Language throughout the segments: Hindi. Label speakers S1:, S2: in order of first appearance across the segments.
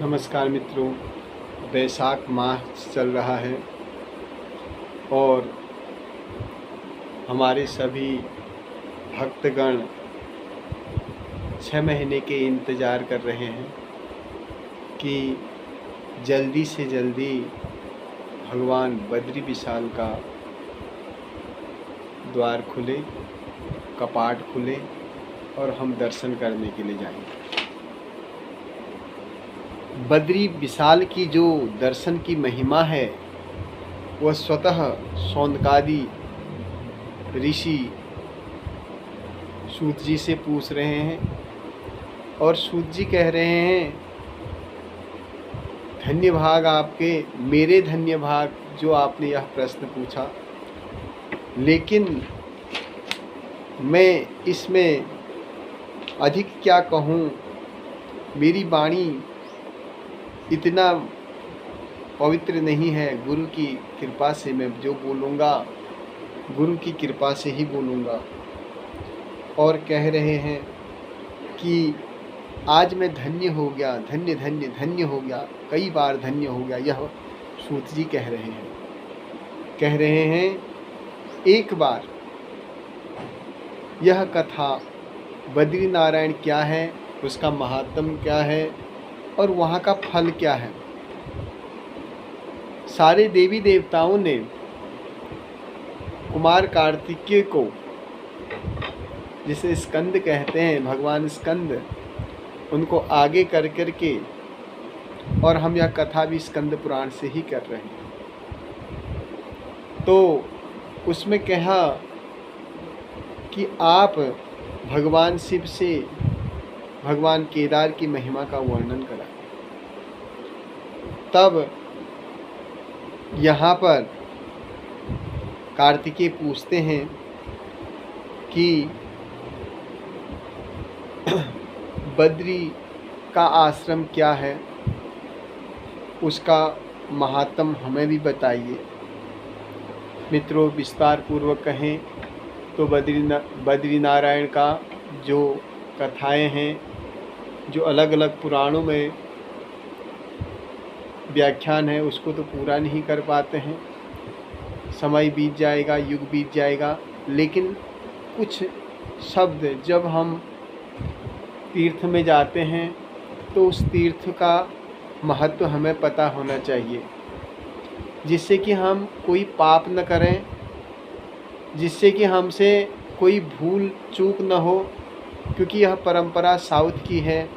S1: नमस्कार मित्रों, बैसाख माह चल रहा है और हमारे सभी भक्तगण 6 महीने के इंतज़ार कर रहे हैं कि जल्दी से जल्दी भगवान बद्री विशाल का द्वार खुले, कपाट खुले और हम दर्शन करने के लिए जाएंगे। बद्री विशाल की जो दर्शन की महिमा है वह स्वतः सौनकादि ऋषि सूत जी से पूछ रहे हैं और सूत जी कह रहे हैं, धन्य भाग आपके, मेरे धन्य भाग जो आपने यह प्रश्न पूछा, लेकिन मैं इसमें अधिक क्या कहूँ। मेरी वाणी इतना पवित्र नहीं है। गुरु की कृपा से मैं जो बोलूँगा गुरु की कृपा से ही बोलूँगा। और कह रहे हैं कि आज मैं धन्य हो गया, धन्य धन्य धन्य हो गया, कई बार धन्य हो गया। यह सूत जी कह रहे हैं एक बार यह कथा बद्री नारायण क्या है, उसका महात्म क्या है और वहाँ का फल क्या है। सारे देवी देवताओं ने कुमार कार्तिकेय को, जिसे स्कंद कहते हैं, भगवान स्कंद, उनको आगे कर के, और हम यह कथा भी स्कंद पुराण से ही कर रहे हैं, तो उसमें कहा कि आप भगवान शिव से भगवान केदार की महिमा का वर्णन करा। तब यहाँ पर कार्तिकेय पूछते हैं कि बद्री का आश्रम क्या है, उसका महात्म हमें भी बताइए। मित्रों, विस्तार पूर्वक कहें तो बद्री नारायण का जो कथाएं हैं, जो अलग अलग पुराणों में व्याख्यान है, उसको तो पूरा नहीं कर पाते हैं। समय बीत जाएगा, युग बीत जाएगा, लेकिन कुछ शब्द जब हम तीर्थ में जाते हैं तो उस तीर्थ का महत्व हमें पता होना चाहिए, जिससे कि हम कोई पाप न करें, जिससे कि हमसे कोई भूल चूक न हो। क्योंकि यह परंपरा साउथ की है।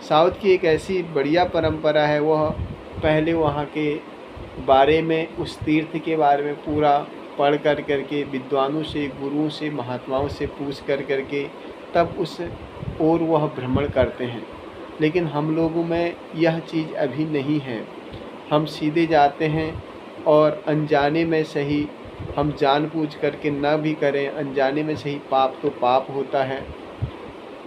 S1: साउथ की एक ऐसी बढ़िया परंपरा है, वह पहले वहाँ के बारे में, उस तीर्थ के बारे में पूरा पढ़ करके विद्वानों से, गुरुओं से, महात्माओं से पूछ करके तब उस और वह भ्रमण करते हैं। लेकिन हम लोगों में यह चीज़ अभी नहीं है। हम सीधे जाते हैं और अनजाने में सही, हम जानबूझ करके न भी करें, अनजाने में सही पाप तो पाप होता है।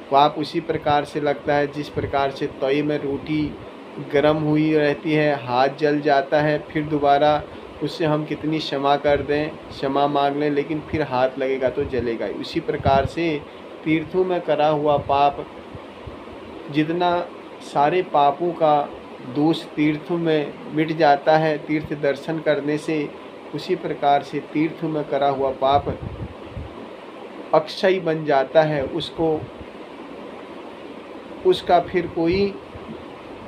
S1: पाप उसी प्रकार से लगता है जिस प्रकार से तवे में रोटी गर्म हुई रहती है, हाथ जल जाता है, फिर दोबारा उससे हम कितनी क्षमा कर दें, क्षमा मांग लें, लेकिन फिर हाथ लगेगा तो जलेगा। उसी प्रकार से तीर्थों में करा हुआ पाप, जितना सारे पापों का दोष तीर्थों में मिट जाता है तीर्थ दर्शन करने से, उसी प्रकार से तीर्थों में करा हुआ पाप अक्षय बन जाता है। उसका फिर कोई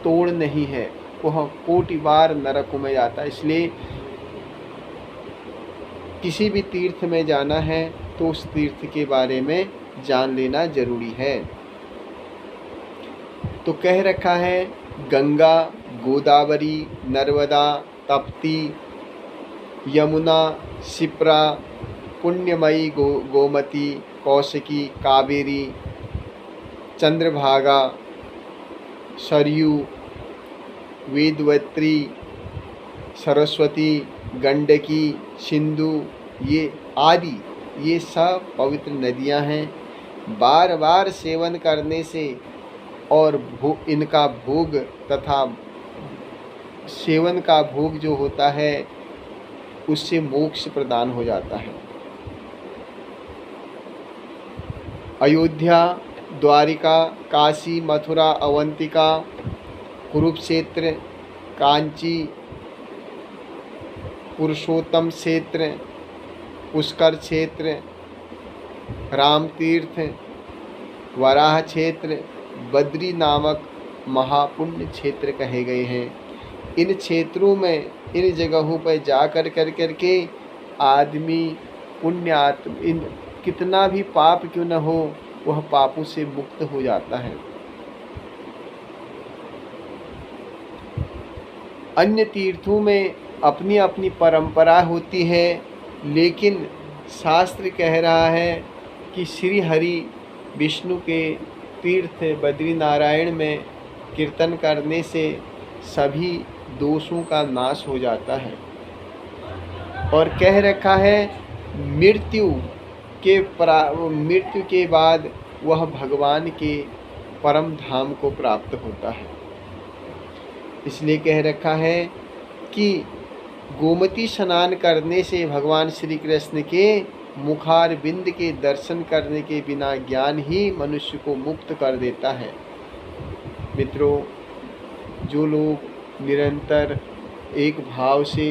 S1: तोड़ नहीं है, वह कोटि बार नरकों में जाता है। इसलिए किसी भी तीर्थ में जाना है तो उस तीर्थ के बारे में जान लेना जरूरी है। तो कह रखा है, गंगा, गोदावरी, नर्मदा, तप्ती, यमुना, शिप्रा, पुण्यमयी गोमती, कौशिकी, कावेरी, चंद्रभागा, सरयू, वेदवत्री, सरस्वती, गंडकी, सिंधु, ये सब पवित्र नदियां हैं। बार बार सेवन करने से और इनका भोग तथा सेवन का भोग जो होता है, उससे मोक्ष प्रदान हो जाता है। अयोध्या, द्वारिका, काशी, मथुरा, अवंतिका, कुरुक्षेत्र, कांची, पुरुषोत्तम क्षेत्र, पुष्कर क्षेत्र, राम तीर्थ, वराह क्षेत्र, बद्री नामक महापुण्य क्षेत्र कहे गए हैं। इन क्षेत्रों में, इन जगहों पर जा कर के आदमी पुण्य आत्म इन कितना भी पाप क्यों न हो, वह पापों से मुक्त हो जाता है। अन्य तीर्थों में अपनी अपनी परंपरा होती है, लेकिन शास्त्र कह रहा है कि श्री हरि विष्णु के तीर्थ बद्रीनारायण में कीर्तन करने से सभी दोषों का नाश हो जाता है। और कह रखा है मृत्यु के बाद वह भगवान के परम धाम को प्राप्त होता है। इसलिए कह रखा है कि गोमती स्नान करने से भगवान श्री कृष्ण के मुखार बिंद के दर्शन करने के बिना ज्ञान ही मनुष्य को मुक्त कर देता है। मित्रों, जो लोग निरंतर एक भाव से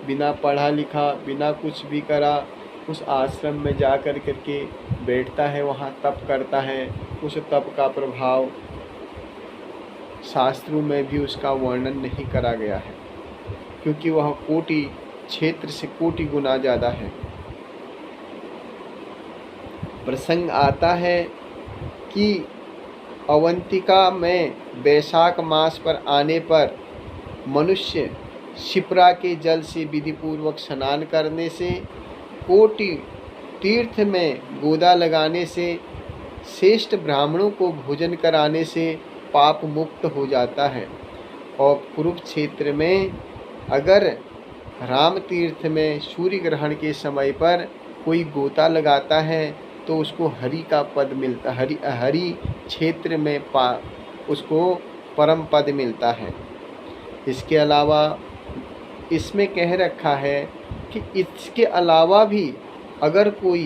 S1: बिना पढ़ा लिखा, बिना कुछ भी करा, उस आश्रम में जा कर के बैठता है, वहाँ तप करता है, उस तप का प्रभाव शास्त्रों में भी उसका वर्णन नहीं करा गया है, क्योंकि वह कोटि क्षेत्र से कोटि गुना ज़्यादा है। प्रसंग आता है कि अवंतिका में वैशाख मास पर आने पर मनुष्य शिप्रा के जल से विधिपूर्वक स्नान करने से, कोटि तीर्थ में गोदा लगाने से, श्रेष्ठ ब्राह्मणों को भोजन कराने से पाप मुक्त हो जाता है। और कुरुक्षेत्र में अगर राम तीर्थ में सूर्य ग्रहण के समय पर कोई गोता लगाता है तो उसको हरि का पद मिलता, हरि क्षेत्र में उसको परम पद मिलता है। इसके अलावा इसमें कह रखा है कि इसके अलावा भी अगर कोई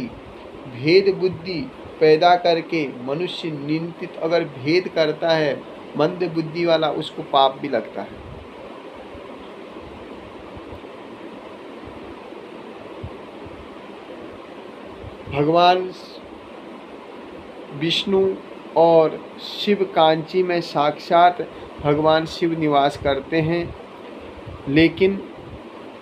S1: भेद बुद्धि पैदा करके मनुष्य निंदित अगर भेद करता है, मंद बुद्धि वाला, उसको पाप भी लगता है। भगवान विष्णु और शिव कांची में साक्षात भगवान शिव निवास करते हैं, लेकिन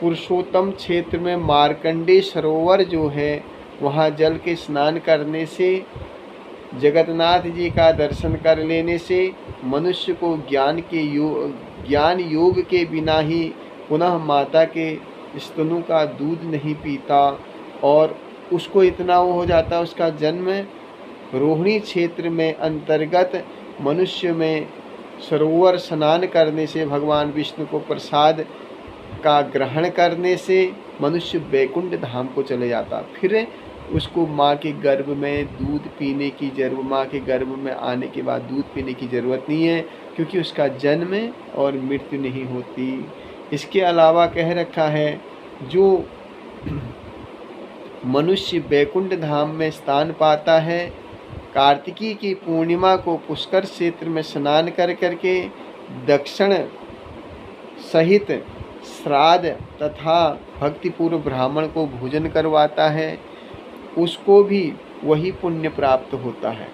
S1: पुरुषोत्तम क्षेत्र में मार्कंडेय सरोवर जो है, वहाँ जल के स्नान करने से, जगन्नाथ जी का दर्शन कर लेने से मनुष्य को ज्ञान योग के बिना ही पुनः माता के स्तनों का दूध नहीं पीता, और उसको इतना वो हो जाता, उसका जन्म रोहिणी क्षेत्र में अंतर्गत मनुष्य में सरोवर स्नान करने से, भगवान विष्णु को प्रसाद का ग्रहण करने से मनुष्य वैकुंठ धाम को चले जाता। फिर उसको माँ के गर्भ में दूध पीने की माँ के गर्भ में आने के बाद दूध पीने की ज़रूरत नहीं है, क्योंकि उसका जन्म और मृत्यु नहीं होती। इसके अलावा कह रखा है जो मनुष्य वैकुंठ धाम में स्थान पाता है, कार्तिकी की पूर्णिमा को पुष्कर क्षेत्र में स्नान कर करके दक्षिण सहित श्राद्ध तथा भक्तिपूर्व ब्राह्मण को भोजन करवाता है, उसको भी वही पुण्य प्राप्त होता है।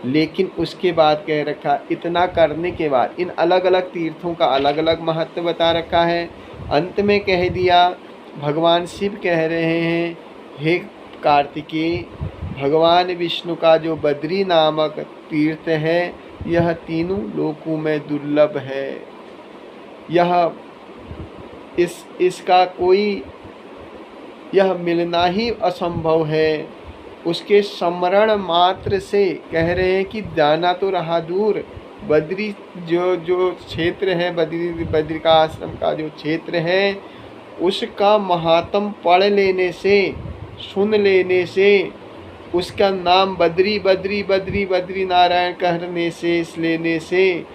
S1: लेकिन उसके बाद कह रखा, इतना करने के बाद इन अलग अलग तीर्थों का अलग अलग महत्व बता रखा है। अंत में कह दिया, भगवान शिव कह रहे हैं, हे कार्तिकेय, भगवान विष्णु का जो बद्री नामक तीर्थ है, यह तीनों लोकों में दुर्लभ है। यह इसका कोई यह मिलना ही असंभव है। उसके स्मरण मात्र से कह रहे हैं कि जाना तो रहा दूर, बद्री जो क्षेत्र है, बद्री का आश्रम का जो क्षेत्र है, उसका महात्म पढ़ लेने से, सुन लेने से, उसका नाम बद्री बद्री बद्री बद्री नारायण कहने से, इस लेने से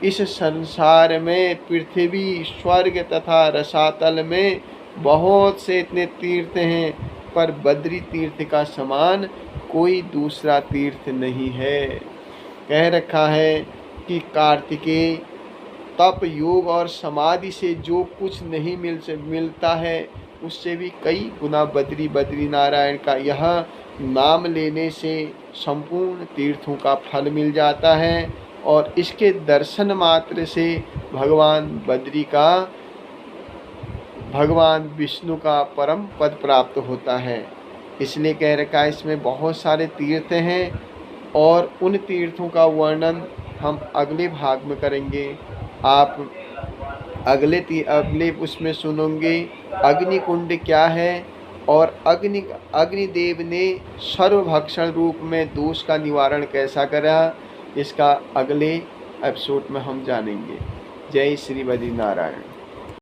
S1: इस संसार में, पृथ्वी, स्वर्ग तथा रसातल में बहुत से इतने तीर्थ हैं, पर बद्री तीर्थ का समान कोई दूसरा तीर्थ नहीं है। कह रखा है कि कार्तिकेय तप, योग और समाधि से जो कुछ नहीं मिलता है उससे भी कई गुना बद्री नारायण का यह नाम लेने से संपूर्ण तीर्थों का फल मिल जाता है और इसके दर्शन मात्र से भगवान विष्णु का परम पद प्राप्त होता है। इसलिए कह रखा है इसमें बहुत सारे तीर्थ हैं और उन तीर्थों का वर्णन हम अगले भाग में करेंगे। आप अगले उसमें सुनोगे अग्निकुंड क्या है और अग्निदेव ने सर्वभक्षण रूप में दोष का निवारण कैसा करा, इसका अगले एपिसोड में हम जानेंगे। जय श्री बद्री नारायण।